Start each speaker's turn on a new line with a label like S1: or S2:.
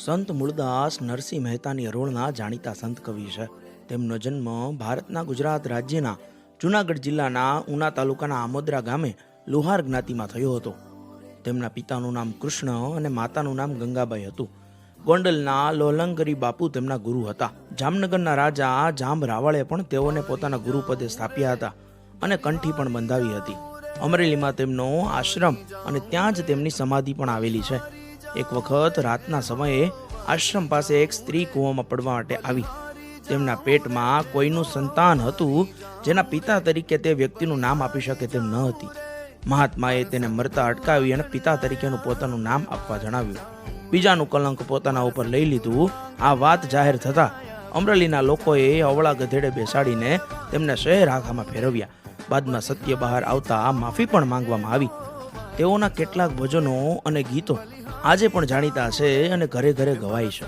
S1: સંત મૂળદાસ નરસિંહ મહેતાની હરોળના જાણીતા સંત કવિ છે. તેમનો જન્મ ભારતના ગુજરાત રાજ્યના જૂનાગઢ જિલ્લાના ઉના તાલુકાના આમોદરા ગામે લુહાર જ્ઞાતિમાં થયો હતો. તેમના પિતાનું નામ કૃષ્ણ અને માતાનું નામ ગંગાબાઈ હતું. ગોંડલના લોલંગરી બાપુ તેમના ગુરુ હતા. જામનગરના રાજા જાંબ રાવળે પણ તેઓને પોતાના ગુરુપદે સ્થાપ્યા હતા અને કંઠી પણ બંધાવી હતી. અમરેલીમાં તેમનો આશ્રમ અને ત્યાં જ તેમની સમાધિ પણ આવેલી છે. એક વખત રાતના સમયે આશ્રમ પાસે એક સ્ત્રી કૂવામાં પડવા માટે આવી. તેમના પેટમાં કોઈનું સંતાન હતું જેના પિતા તરીકે તે વ્યક્તિનું નામ આપી શકે તેમ ન હતી. મહાત્માએ તેને મરતા અટકાવી અને પિતા તરીકેનું પોતાનું નામ આપવા જણાવ્યું. બીજાનું કલંક પોતાના ઉપર લઈ લીધું. આ વાત જાહેર થતા અમરેલીના લોકોએ અવળા ગધેડે બેસાડીને તેમને શહેર આખામાં ફેરવ્યા. બાદમાં સત્ય બહાર આવતા માફી પણ માંગવામાં આવી. તેઓના કેટલાક ભજનો અને ગીતો આજે પણ જાણીતા છે અને ઘરે ઘરે ગવાય છે.